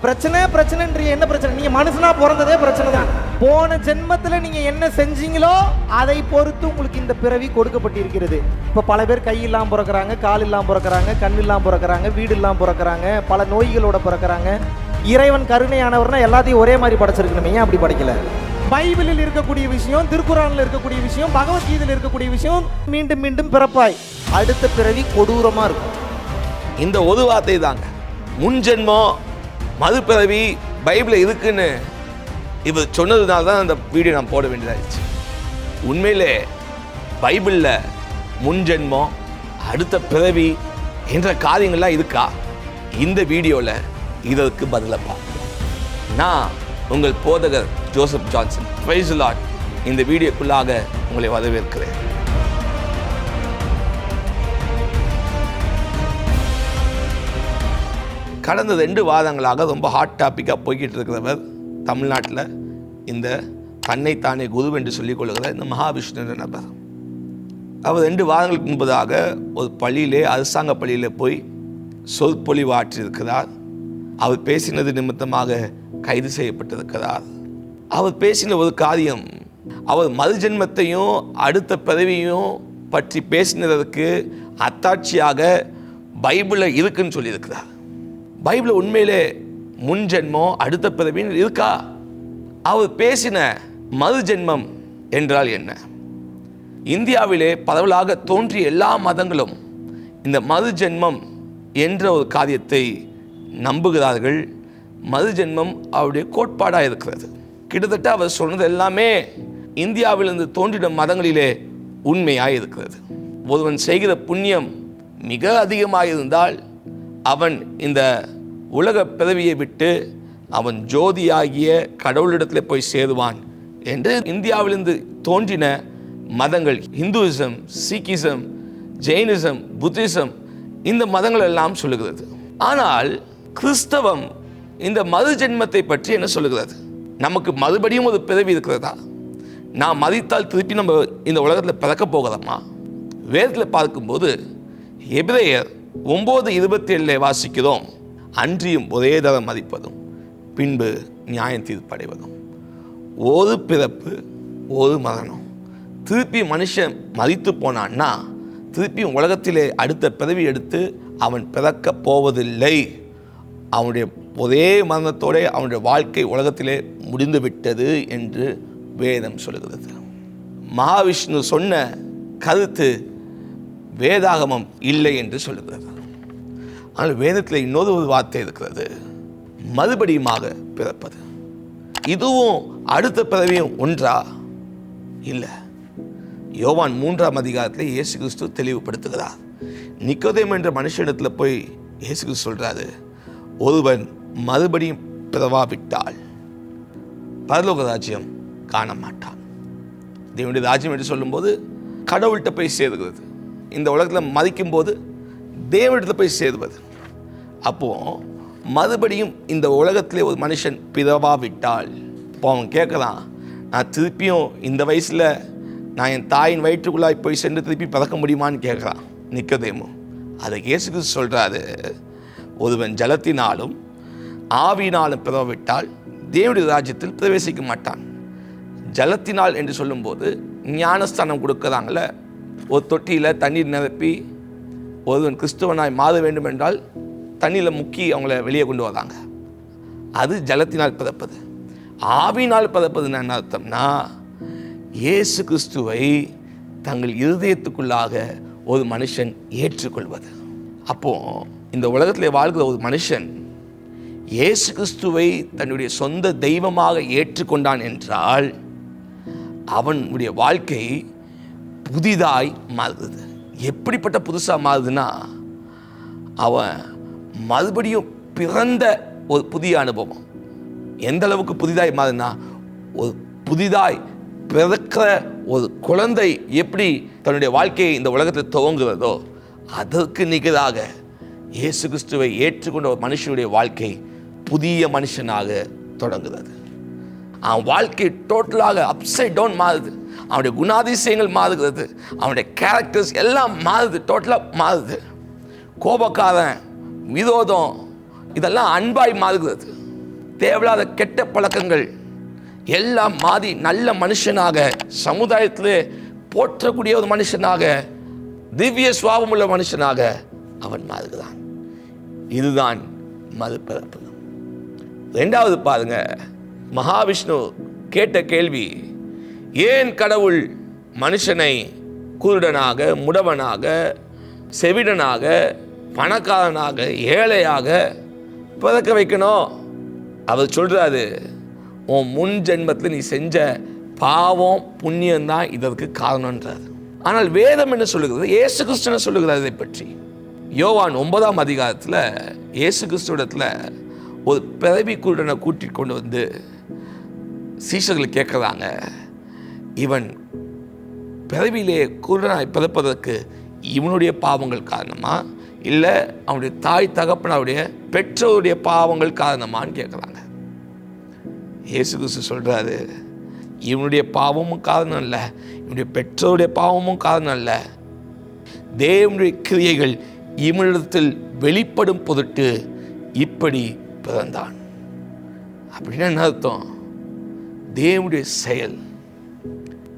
பிரச்சனைன்றீங்க. என்ன பிரச்சனை? நீங்க மனுஷனா பிறந்ததே பிரச்சனை தான். போன ஜென்மத்துல நீங்க என்ன செஞ்சீங்களோ அதை பொறுத்து உங்களுக்கு இந்த பிறவி கொடுக்கப்பட்டிருக்கிறது. இப்ப பல பேர் கை இல்லாம பிறக்கிறாங்க, கால் இல்லாம பிறக்கிறாங்க, கண் இல்லாம பிறக்கிறாங்க, வீடு இல்லாம பிறக்கிறாங்க, பல நோய்களோட பிறக்கிறாங்க. இறைவன் கருணையானவர்னா எல்லாத்தையும் ஒரே மாதிரி படைச்சிருக்கணுமே, ஏன் அப்படி படைக்கல? பைபிளில் இருக்கக்கூடிய விஷயம், திருக்குறான்ல இருக்கக்கூடிய விஷயம், பகவத்கீதையில் இருக்கக்கூடிய விஷயம், மீண்டும் மீண்டும் பிறப்பாய். அடுத்த பிறவி கொடூரமா இருக்கும். இந்த ஒரு வார்த்தை தாங்க, முன்ஜென்மம் மறுபிறவி பைபிளில் இருக்குன்னு இவர் சொன்னதுனால தான் அந்த வீடியோ நான் போட வேண்டியதாகிடுச்சு. உண்மையிலே பைபிளில் முன்ஜென்மம், அடுத்த பிறவி என்ற காரியங்கள்லாம் இருக்கா? இந்த வீடியோவில் இதற்கு பதிலப்பா. நான் உங்கள் போதகர் Joseph Johnson. Praise the Lord. இந்த வீடியோக்குள்ளாக உங்களை வரவேற்கிறேன். கடந்த 2 வாரங்களாக ரொம்ப ஹாட் டாப்பிக்காக போய்கிட்டு இருக்கிறவர் தமிழ்நாட்டில் இந்த தன்னைத்தானே குரு என்று சொல்லிக் கொள்கிற இந்த மகாவிஷ்ணு என்ற நபர். அவர் 2 வாரங்களுக்கு முன்பதாக ஒரு பள்ளியிலே, அரசாங்க பள்ளியில் போய் சொற்பொழிவு ஆற்றியிருக்கிறார். அவர் பேசினது நிமித்தமாக கைது செய்யப்பட்டிருக்கிறார். அவர் பேசின ஒரு காரியம், அவர் மறுஜென்மத்தையும் அடுத்த பிறவியும் பற்றி பேசினதற்கு அத்தாட்சியாக பைபிளில் இருக்குன்னு சொல்லியிருக்கிறார். பைபிளில் உண்மையிலே முன்ஜென்மம் அடுத்த பிறவின்னு இருக்கா? அவர் பேசின மறுஜென்மம் என்றால் என்ன? இந்தியாவிலே பரவலாக தோன்றிய எல்லா மதங்களும் இந்த மறுஜென்மம் என்ற ஒரு காரியத்தை நம்புகிறார்கள். மறுஜென்மம் அவருடைய கோட்பாடாக இருக்கிறது. கிட்டத்தட்ட அவர் சொன்னது எல்லாமே இந்தியாவிலிருந்து தோன்றின மதங்களிலே உண்மையாக இருக்கிறது. ஒருவன் செய்கிற புண்ணியம் மிக அதிகமாக இருந்தால் அவன் இந்த உலக பிறவியை விட்டு அவன் ஜோதியாகிய கடவுளிடத்தில் போய் சேருவான் என்று இந்தியாவிலிருந்து தோன்றின மதங்கள், இந்துயிசம், சீக்கிசம், ஜெயினிசம், புத்திசம், இந்த மதங்கள் எல்லாம் சொல்லுகிறது. ஆனால் கிறிஸ்தவம் இந்த மறு ஜென்மத்தை பற்றி என்ன சொல்லுகிறது? நமக்கு மறுபடியும் ஒரு பிறவி இருக்கிறதா? நாம் மதித்தால் திருப்பி நம்ம இந்த உலகத்தில் பிறக்க போகிறோமா? வேதத்தில் பார்க்கும்போது எபிரேயர் 9:27 வாசிக்கிறோம், அன்றியும் ஒரே தரம் மதிப்பதும் பின்பு நியாயம் தீர்ப்படைவதும். ஒரு பிறப்பு ஒரு மரணம். திருப்பி மனுஷன் மதித்து போனான்னா திருப்பி உலகத்திலே அடுத்த பிறவி எடுத்து அவன் பிறக்க போவதில்லை. அவனுடைய ஒரே மரணத்தோடு அவனுடைய வாழ்க்கை உலகத்திலே முடிந்து விட்டது என்று வேதம் சொல்கிறது. மகாவிஷ்ணு சொன்ன கருத்து வேதாகமம் இல்லை என்று சொல்லுகிறது. ஆனால் வேதத்தில் இன்னொரு ஒரு வார்த்தை இருக்கிறது, மறுபடியுமாக பிறப்பது. இதுவும் அடுத்த பிறவியும் ஒன்றா? இல்லை. யோவான் 3ஆம் அதிகாரத்தில் இயேசு கிறிஸ்து தெளிவுபடுத்துகிறார். நிக்கோதேம் என்ற மனுஷனிடத்தில் போய் இயேசு கிறிஸ்து சொல்கிறாரு, ஒருவன் மறுபடியும் பிறவாவிட்டால் பரலோக ராஜ்யம் காண மாட்டான். தேவனுடைய ராஜ்யம் என்று சொல்லும்போது கடவுள்கிட்ட போய் சேருகிறது. இந்த உலகத்தில் மதிக்கும் போது தேவனிடத்தில் போய் சேருவது. அப்போது மறுபடியும் இந்த உலகத்திலே ஒரு மனுஷன் பிறவாவிட்டால், இப்போ அவன் கேட்குறான், நான் திருப்பியும் இந்த வயசில் நான் என் தாயின் வயிற்றுக்குள்ளாய் போய் சென்று திருப்பி பிறக்க முடியுமான்னு கேட்குறான் நிக்கோதேமு. அதை இயேசு கிறிஸ்து சொல்கிறாரு, ஒருவன் ஜலத்தினாலும் ஆவியினாலும் பிறவிட்டால் தேவனுடைய ராஜ்யத்தில் பிரவேசிக்க மாட்டான். ஜலத்தினால் என்று சொல்லும்போது ஞானஸ்தானம் கொடுக்குறாங்கள, ஒரு தொட்டியில் தண்ணீர் நிரப்பி ஒருவன் கிறிஸ்துவனாய் மாற வேண்டும் என்றால் தண்ணியில் முக்கி அவங்கள வெளியே கொண்டு வராங்க. அது ஜலத்தினால் பிறப்பது. ஆவியினால் பிறப்பதுன்னு என்ன அர்த்தம்னா, இயேசு கிறிஸ்துவை தங்கள் இருதயத்துக்குள்ளாக ஒரு மனுஷன் ஏற்றுக்கொள்வது. அப்போது இந்த உலகத்தில் வாழ்கிற ஒரு மனுஷன் இயேசு கிறிஸ்துவை தன்னுடைய சொந்த தெய்வமாக ஏற்றுக்கொண்டான் என்றால் அவனுடைய வாழ்க்கை புதிதாய் மாறுது. எப்படிப்பட்ட புதுசாக மாறுதுன்னா, அவன் மறுபடியும் பிறந்த ஒரு புதிய அனுபவம். எந்த அளவுக்கு புதிதாய் மாறுதுன்னா, ஒரு புதிதாய் பிறக்கிற ஒரு குழந்தை எப்படி தன்னுடைய வாழ்க்கையை இந்த உலகத்தில் துவங்குகிறதோ அதற்கு நிகராக இயேசு கிறிஸ்துவை ஏற்றுக்கொண்ட ஒரு மனுஷனுடைய வாழ்க்கை புதிய மனுஷனாக தொடங்குகிறது. அவன் வாழ்க்கை டோட்டலாக அப்சைட் டவுன் மாறுது. அவனுடைய குணாதிசயங்கள் மாறுகிறது, அவனுடைய கேரக்டர்ஸ் எல்லாம் மாறுது, டோட்டலாக மாறுது. கோபக்காரன், விரோதம், இதெல்லாம் அன்பாய் மாறுகிறது. தேவையில்லாத கெட்ட பழக்கங்கள் எல்லாம் மாறி நல்ல மனுஷனாக, சமுதாயத்திலே போற்றக்கூடிய ஒரு மனுஷனாக, திவ்ய சுவாபம் உள்ள மனுஷனாக அவன் மாறுகிறான். இதுதான் மறுபிறப்பு. ரெண்டாவது பாருங்க, மகாவிஷ்ணு கேட்ட கேள்வி, ஏன் கடவுள் மனுஷனை குருடனாக, முடவனாக, செவிடனாக, பணக்காரனாக, ஏழையாக பிறக்க வைக்கணும்? அவர் சொல்றாரு, உன் முன் ஜென்மத்தில் நீ செஞ்ச பாவம் புண்ணியம்தான் இதற்கு காரணம்ன்றார். ஆனால் வேதம் என்ன சொல்லுகிறது? இயேசு கிறிஸ்து என்ன சொல்லுகிறார் இதை பற்றி? யோவான் 9ஆம் அதிகாரத்தில் இயேசு கிறிஸ்துவிடத்தில் ஒரு பிறவி குருடனை கூட்டிட்டு கொண்டு வந்து சீஷர்கள் கேட்குறாங்க, இவன் பிறவியிலே குருடனாய் பிறப்பதற்கு இவனுடைய பாவங்கள் காரணமா, இல்லை அவனுடைய தாய் தகப்பனுடைய பெற்றோருடைய பாவங்கள் காரணமான்னு கேட்குறாங்க. இயேசு கிறிஸ்து சொல்கிறாரு, இவனுடைய பாவமும் காரணம் இல்லை, இவனுடைய பெற்றோருடைய பாவமும் காரணம் இல்லை, தேவனுடைய கிரியைகள் இவனிடத்தில் வெளிப்படும் பொருட்டு இப்படி பிறந்தான். அப்படின்னா என்ன அர்த்தம்? தேவனுடைய செயல்.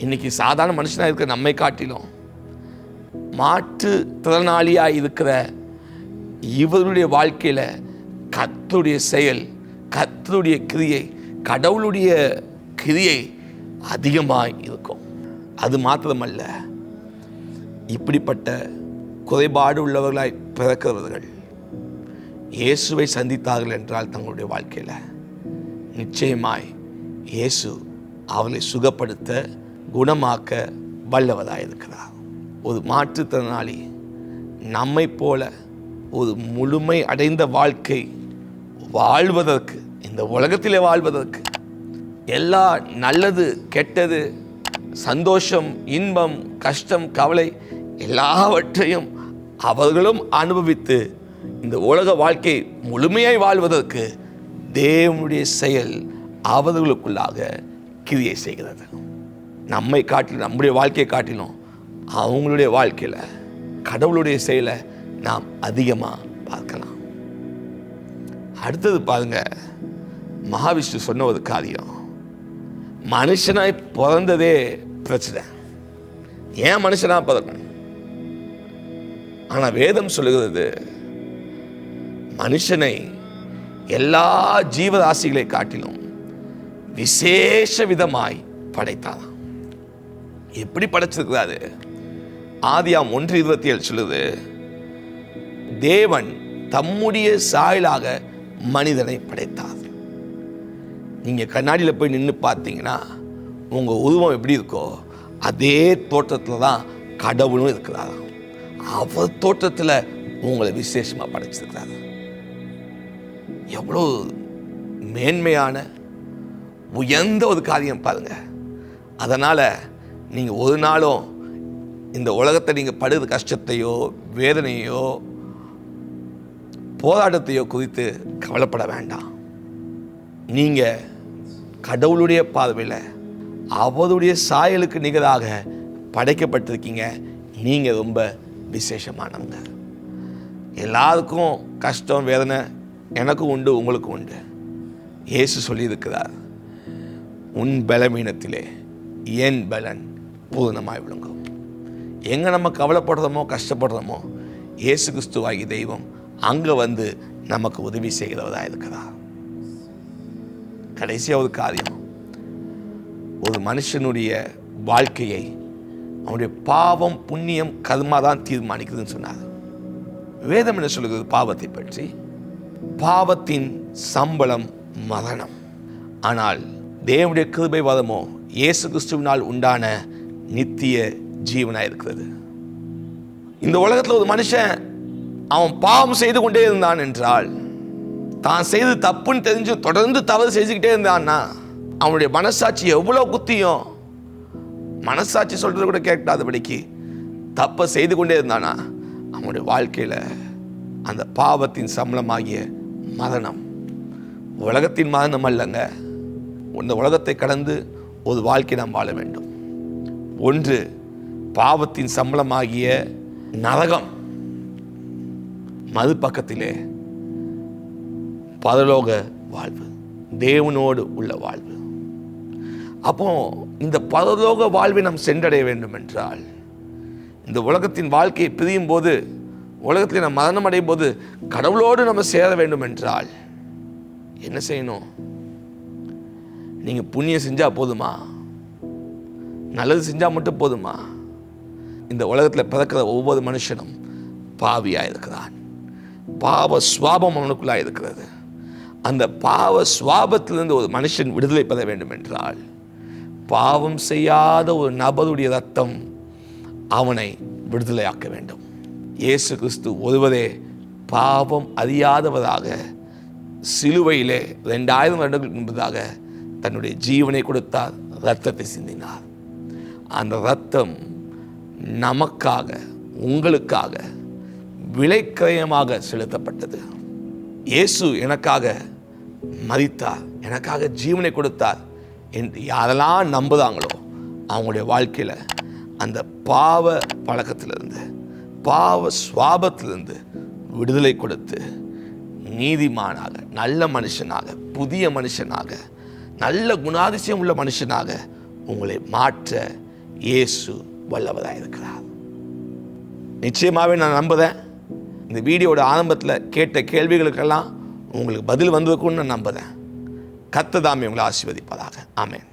இன்னைக்கு சாதாரண மனுஷனாக இருக்கிற நம்மை காட்டிலும் மாற்று திறனாளியாக இருக்கிற இவருடைய வாழ்க்கையில் கர்த்தருடைய செயல், கர்த்தருடைய கிரியை, கடவுளுடைய கிரியை அதிகமாக இருக்கும். அது மாத்திரமல்ல, இப்படிப்பட்ட குறைபாடு உள்ளவர்களாய் பிறக்கிறவர்கள் இயேசுவை சந்தித்தார்கள் என்றால் தங்களுடைய வாழ்க்கையில் நிச்சயமாய் இயேசு அவர்களை சுகப்படுத்த, குணமாக்க வல்லவராக இருக்கிறார். ஒரு மாற்றுத்திறனாளி நம்மை போல ஒரு முழுமை அடைந்த வாழ்க்கை வாழ்வதற்கு, இந்த உலகத்திலே வாழ்வதற்கு, எல்லா நல்லது கெட்டது, சந்தோஷம், இன்பம், கஷ்டம், கவலை எல்லாவற்றையும் அவர்களும் அனுபவித்து இந்த உலக வாழ்க்கை முழுமையாய் வாழ்வதற்கு தேவனுடைய செயல் அவர்களுக்குள்ளாக கிரியை செய்கிறது. நம்மை காட்டிலும், நம்முடைய வாழ்க்கையை காட்டிலும் அவங்களுடைய வாழ்க்கையில் கடவுளுடைய செயலை நாம் அதிகமாக பார்க்கலாம். அடுத்தது பாருங்க, மகாவிஷ்ணு சொன்ன ஒரு காரியம், மனுஷனாய் பிறந்ததே பிரச்சனை. ஏன் மனுஷனாக பிறக்கணும்? ஆனால் வேதம் சொல்லுகிறது, மனுஷனை எல்லா ஜீவராசிகளை காட்டிலும் விசேஷ விதமாய் படைத்தான். எப்படி படைச்சிருக்கிறாரு? ஆதியாம் 1:27 சொல்லுது, தேவன் தம்முடைய சாயலாக மனிதனை படைத்தார். நீங்க கண்ணாடியில் போய் நின்று பார்த்தீங்கன்னா உங்க உருவம் எப்படி இருக்கோ அதே தோற்றத்தில் தான் கடவுளும் இருக்கிறார். அவர் தோற்றத்தில் உங்களை விசேஷமா படைச்சிருக்கிறார். எவ்வளோ மேன்மையான உயர்ந்த ஒரு காரியம் பாருங்க. அதனால நீங்க ஒரு நாளும் இந்த உலகத்தை நீங்க படுகிற கஷ்டத்தையோ வேதனையோ போராட்டத்தையோ குறித்து கவலைப்பட வேண்டாம். நீங்க கடவுளுடைய பார்வையில் அவருடைய சாயலுக்கு நிகராக படைக்கப்பட்டிருக்கீங்க. நீங்க ரொம்ப விசேஷமானவங்க. எல்லாருக்கும் கஷ்டம் வேதனை எனக்கும் உண்டு, உங்களுக்கும் உண்டு. இயேசு சொல்லியிருக்கிறார், உன் பலவீனத்திலே என் பலன் பூரணமாய் விளங்கும். எங்கே நம்ம கவலைப்படுறோமோ கஷ்டப்படுறோமோ இயேசு கிறிஸ்துவாகி தெய்வம் அங்கே வந்து நமக்கு உதவி செய்கிறவராக இருக்கிறார். கடைசியாக ஒரு காரியம், ஒரு மனுஷனுடைய வாழ்க்கையை அவனுடைய பாவம் புண்ணியம் கர்மா தான் தீர்மானிக்குதுன்னு சொன்னார். வேதம் என்ன சொல்லுகிறது பாவத்தை பற்றி? பாவத்தின் சம்பளம் மரணம். ஆனால் தேவனுடைய கிருபை வரமோ இயேசு கிறிஸ்துவினால் உண்டான நித்திய ஜீவனாக இருக்கிறது. இந்த உலகத்தில் ஒரு மனுஷன் அவன் பாவம் செய்து கொண்டே இருந்தான் என்றால், தான் செய்து தப்புன்னு தெரிஞ்சு தொடர்ந்து தவறு செஞ்சுக்கிட்டே இருந்தான்னா அவனுடைய மனசாட்சி எவ்வளோ குத்தியும், மனசாட்சி சொல்றது கூட கேட்காதபடிக்கு தப்பை செய்து கொண்டே இருந்தானா அவனுடைய வாழ்க்கையில் அந்த பாவத்தின் சம்பளமாகிய மரணம், உலகத்தின் மரணம் அல்லங்க, இந்த உலகத்தை கடந்து ஒரு வாழ்க்கை நாம் வாழ வேண்டும். ஒன்று பாவத்தின் சம்பளமாகிய நரகம், மறுபக்கத்திலே பரலோக வாழ்வு. தேவனோடு உள்ள வாழ்வு. அப்போ இந்த பரலோக வாழ்வை நாம் சென்றடைய வேண்டும் என்றால், இந்த உலகத்தின் வாழ்க்கையை பிரியும் போது, உலகத்தில் நாம் மரணம் அடையும் போது கடவுளோடு நம்ம சேர வேண்டும் என்றால் என்ன செய்யணும்? நீங்கள் புண்ணியம் செஞ்சால் போதுமா? நல்லது செஞ்சால் மட்டும் போதுமா? இந்த உலகத்தில் பிறக்கிற ஒவ்வொரு மனுஷனும் பாவியாக இருக்கிறான். பாவ சுவாபம் அவனுக்குள்ளாக இருக்கிறது. அந்த பாவ சுவாபத்திலிருந்து ஒரு மனுஷன் விடுதலை பெற வேண்டும் என்றால், பாவம் செய்யாத ஒரு நபருடைய ரத்தம் அவனை விடுதலையாக்க வேண்டும். இயேசு கிறிஸ்து ஒருவரே பாவம் அறியாதவராக சிலுவையிலே 2000 வருடங்களுக்கு முன்பதாக தன்னுடைய ஜீவனை கொடுத்தார், இரத்தத்தை சிந்தினார். அந்த இரத்தம் நமக்காக, உங்களுக்காக விலைக்கிரயமாக செலுத்தப்பட்டது. இயேசு எனக்காக மரித்தார், எனக்காக ஜீவனை கொடுத்தார் என்று யாரெல்லாம் நம்புதாங்களோ அவங்களுடைய வாழ்க்கையில் அந்த பாவ பழக்கத்திலிருந்து, பாவ சுவாபத்திலிருந்து விடுதலை கொடுத்து நீதிமானாக, நல்ல மனுஷனாக, புதிய மனுஷனாக, நல்ல குணாதிசயம் உள்ள மனுஷனாக உங்களை மாற்ற இயேசு வல்லவராக இருக்கிறார். நிச்சயமாகவே நான் நம்புகிறேன், இந்த வீடியோட ஆரம்பத்தில் கேட்ட கேள்விகளுக்கெல்லாம் உங்களுக்கு பதில் வந்திருக்கும்னு நான் நம்புகிறேன். கர்த்தர் தாமே உங்களை ஆசீர்வதிப்பதாக. ஆமென்.